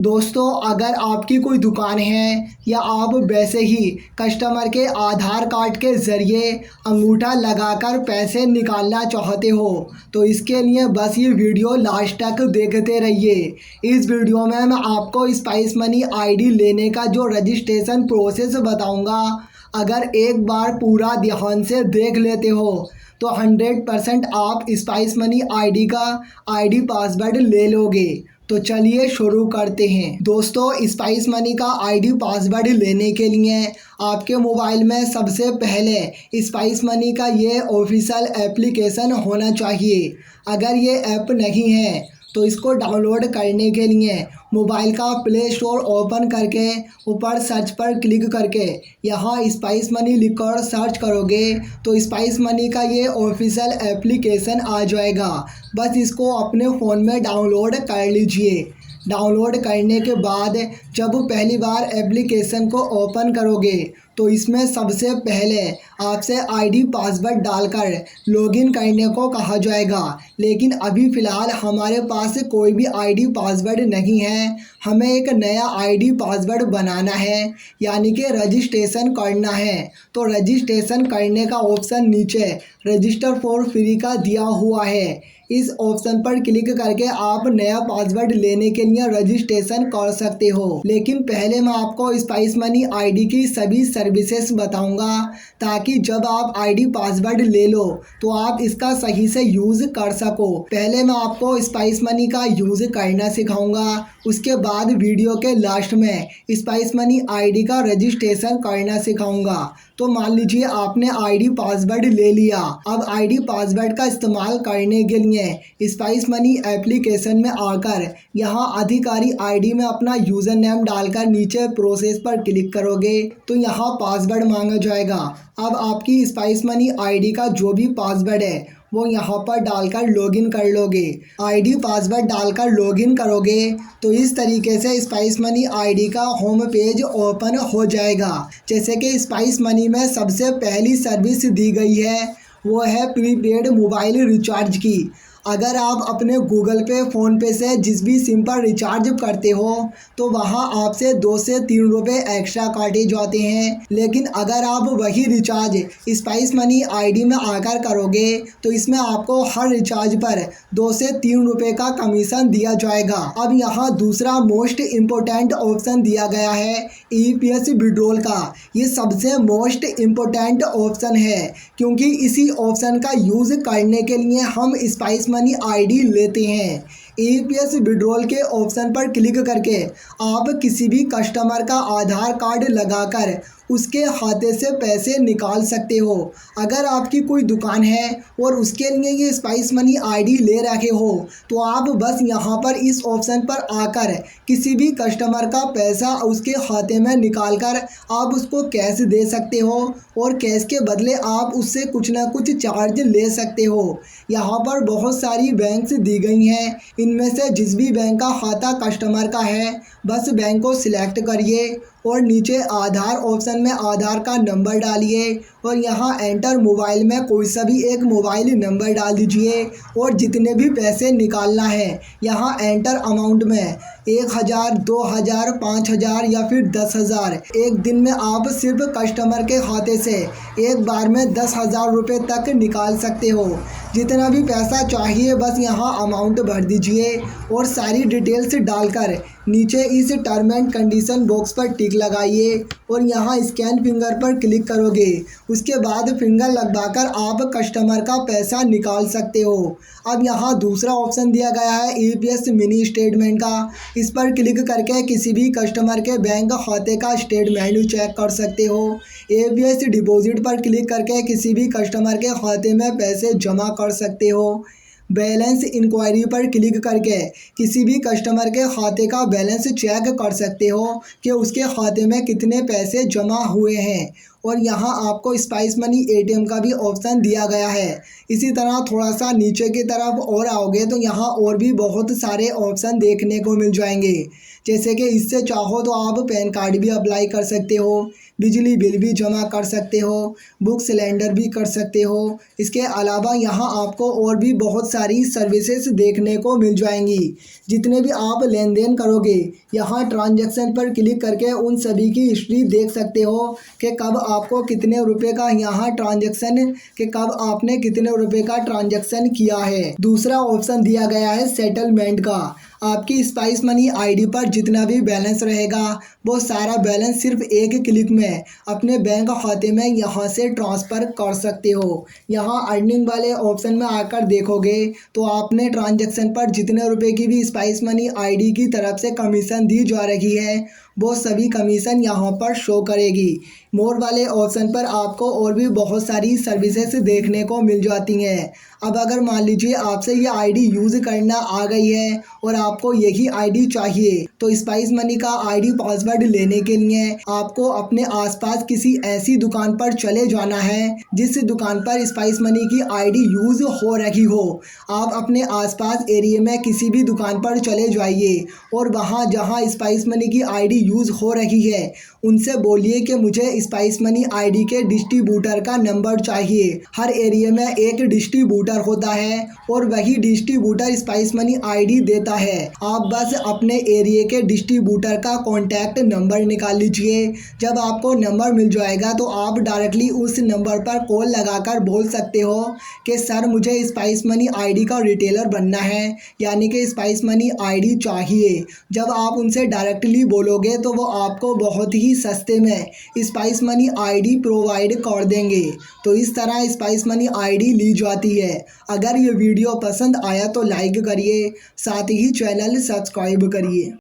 दोस्तों, अगर आपकी कोई दुकान है या आप वैसे ही कस्टमर के आधार कार्ड के ज़रिए अंगूठा लगाकर पैसे निकालना चाहते हो तो इसके लिए बस ये वीडियो लास्ट तक देखते रहिए। इस वीडियो में मैं आपको स्पाइस मनी आईडी लेने का जो रजिस्ट्रेशन प्रोसेस बताऊंगा। अगर एक बार पूरा ध्यान से देख लेते हो तो 100% आप स्पाइस मनी आईडी का आईडी पासवर्ड ले लोगे। तो चलिए शुरू करते हैं। दोस्तों, स्पाइस मनी का आईडी पासवर्ड लेने के लिए आपके मोबाइल में सबसे पहले स्पाइस मनी का ये ऑफिशियल एप्लीकेशन होना चाहिए। अगर ये ऐप नहीं है तो इसको डाउनलोड करने के लिए मोबाइल का प्ले स्टोर ओपन करके ऊपर सर्च पर क्लिक करके यहाँ स्पाइस मनी लिखकर सर्च करोगे तो स्पाइस मनी का ये ऑफिशियल एप्लीकेशन आ जाएगा। बस इसको अपने फ़ोन में डाउनलोड कर लीजिए। डाउनलोड करने के बाद जब पहली बार एप्लीकेशन को ओपन करोगे तो इसमें सबसे पहले आपसे आईडी पासवर्ड डालकर लॉगिन करने को कहा जाएगा। लेकिन अभी फ़िलहाल हमारे पास कोई भी आईडी पासवर्ड नहीं है। हमें एक नया आईडी पासवर्ड बनाना है, यानी कि रजिस्ट्रेशन करना है। तो रजिस्ट्रेशन करने का ऑप्शन नीचे रजिस्टर फॉर फ्री का दिया हुआ है। इस ऑप्शन पर क्लिक करके आप नया पासवर्ड लेने के लिए रजिस्ट्रेशन कर सकते हो। लेकिन पहले मैं आपको स्पाइस मनी आईडी की सभी सर्विसेज बताऊंगा ताकि जब आप आईडी पासवर्ड ले लो तो आप इसका सही से यूज़ कर सको। पहले मैं आपको स्पाइस मनी का यूज़ करना सिखाऊंगा, उसके बाद वीडियो के लास्ट में स्पाइस मनी आईडी का रजिस्ट्रेशन करना सिखाऊंगा। तो मान लीजिए आपने आईडी पासवर्ड ले लिया। अब आईडी पासवर्ड का इस्तेमाल करने के लिए स्पाइस मनी एप्लीकेशन में आकर यहाँ अधिकारी आईडी में अपना यूज़र नेम डालकर नीचे प्रोसेस पर क्लिक करोगे तो यहाँ पासवर्ड मांगा जाएगा। अब आपकी स्पाइस मनी आईडी का जो भी पासवर्ड है वो यहाँ पर डालकर लॉगिन कर लोगे। आईडी पासवर्ड डालकर लॉगिन करोगे तो इस तरीके से स्पाइस मनी आईडी का होम पेज ओपन हो जाएगा। जैसे कि स्पाइस मनी में सबसे पहली सर्विस दी गई है वो है प्रीपेड मोबाइल रिचार्ज की। अगर आप अपने गूगल पे, फ़ोनपे से जिस भी सिम पर रिचार्ज करते हो तो वहाँ आपसे 2 से 3 रुपये एक्स्ट्रा काटे जाते हैं। लेकिन अगर आप वही रिचार्ज स्पाइस मनी आईडी में आकर करोगे तो इसमें आपको हर रिचार्ज पर 2 से 3 रुपये का कमीशन दिया जाएगा। अब यहाँ दूसरा मोस्ट इम्पोर्टेंट ऑप्शन दिया गया है EPS विड्रॉल का। ये सबसे मोस्ट इम्पोर्टेंट ऑप्शन है क्योंकि इसी ऑप्शन का यूज़ करने के लिए हम स्पाइस मनी आईडी लेते हैं। EPS विड्रॉल के ऑप्शन पर क्लिक करके आप किसी भी कस्टमर का आधार कार्ड लगाकर उसके खाते से पैसे निकाल सकते हो। अगर आपकी कोई दुकान है और उसके लिए ये स्पाइस मनी आईडी ले रखे हो तो आप बस यहाँ पर इस ऑप्शन पर आकर किसी भी कस्टमर का पैसा उसके खाते में निकाल कर आप उसको कैश दे सकते हो और कैश के बदले आप उससे कुछ ना कुछ चार्ज ले सकते हो। यहाँ पर बहुत सारी बैंक्स दी गई हैं, इनमें से जिस भी बैंक का खाता कस्टमर का है बस बैंक को सिलेक्ट करिए और नीचे आधार ऑप्शन में आधार का नंबर डालिए और यहाँ एंटर मोबाइल में कोई सा भी एक मोबाइल नंबर डाल दीजिए और जितने भी पैसे निकालना है यहाँ एंटर अमाउंट में 1000, 2000, 5000 या फिर 10,000। एक दिन में आप सिर्फ कस्टमर के खाते से एक बार में 10,000 रुपये तक निकाल सकते हो। जितना भी पैसा चाहिए बस यहाँ अमाउंट भर दीजिए और सारी डिटेल्स डालकर नीचे इस टर्म एंड कंडीशन बॉक्स पर टिक लगाइए और यहाँ स्कैन फिंगर पर क्लिक करोगे। उसके बाद फिंगर लगवाकर आप कस्टमर का पैसा निकाल सकते हो। अब यहाँ दूसरा ऑप्शन दिया गया है EPS मिनी स्टेटमेंट का। इस पर क्लिक करके किसी भी कस्टमर के बैंक खाते का स्टेटमेंट चेक कर सकते हो। EPS डिपॉजिट पर क्लिक करके किसी भी कस्टमर के खाते में पैसे जमा कर सकते हो। बैलेंस इंक्वायरी पर क्लिक करके किसी भी कस्टमर के खाते का बैलेंस चेक कर सकते हो कि उसके खाते में कितने पैसे जमा हुए हैं। और यहाँ आपको स्पाइस मनी ATM का भी ऑप्शन दिया गया है। इसी तरह थोड़ा सा नीचे की तरफ और आओगे तो यहाँ और भी बहुत सारे ऑप्शन देखने को मिल जाएंगे। जैसे कि इससे चाहो तो आप पैन कार्ड भी अप्लाई कर सकते हो, बिजली बिल भी जमा कर सकते हो, बुक सिलेंडर भी कर सकते हो। इसके अलावा यहाँ आपको और भी बहुत सारी सर्विसेज देखने को मिल जाएंगी। जितने भी आप लेन देन करोगे यहाँ ट्रांजैक्शन पर क्लिक करके उन सभी की हिस्ट्री देख सकते हो कि कब आपको कितने रुपए का यहाँ ट्रांजैक्शन कि कब आपने कितने रुपए का ट्रांजैक्शन किया है। दूसरा ऑप्शन दिया गया है सेटलमेंट का। आपकी स्पाइस मनी आईडी पर जितना भी बैलेंस रहेगा वो सारा बैलेंस सिर्फ एक क्लिक में अपने बैंक खाते में यहाँ से ट्रांसफ़र कर सकते हो। यहाँ अर्निंग वाले ऑप्शन में आकर देखोगे तो आपने ट्रांजैक्शन पर जितने रुपए की भी स्पाइस मनी आईडी की तरफ से कमीशन दी जा रही है वो सभी कमीशन यहाँ पर शो करेगी। मोर वाले ऑप्शन पर आपको और भी बहुत सारी सर्विसेज देखने को मिल जाती हैं। अब अगर मान लीजिए आपसे ये आईडी यूज़ करना आ गई है और आपको यही आईडी चाहिए तो स्पाइस मनी का आईडी पासवर्ड लेने के लिए आपको अपने आसपास किसी ऐसी दुकान पर चले जाना है जिस दुकान पर स्पाइस मनी की आईडी यूज़ हो रही हो। आप अपने आसपास एरिया में किसी भी दुकान पर चले जाइए और वहाँ जहाँ स्पाइस मनी की आईडी यूज़ हो रही है उनसे बोलिए कि मुझे स्पाइस मनी आईडी के डिस्ट्रीब्यूटर का नंबर चाहिए। हर एरिया में एक डिस्ट्रीब्यूटर होता है और वही डिस्ट्रीब्यूटर स्पाइस मनी आईडी देता है। आप बस अपने एरिया के डिस्ट्रीब्यूटर का कॉन्टैक्ट नंबर निकाल लीजिए। जब आपको नंबर मिल जाएगा तो आप डायरेक्टली उस नंबर पर कॉल लगाकर बोल सकते हो कि सर मुझे स्पाइस मनी आईडी का रिटेलर बनना है, यानी कि स्पाइस मनी आईडी चाहिए। जब आप उनसे डायरेक्टली बोलोगे तो वो आपको बहुत ही सस्ते में स्पाइस मनी आईडी प्रोवाइड कर देंगे। तो इस तरह स्पाइस मनी आईडी ली जाती है। अगर ये वीडियो पसंद आया तो लाइक करिए, साथ ही चैनल सब्सक्राइब करिए।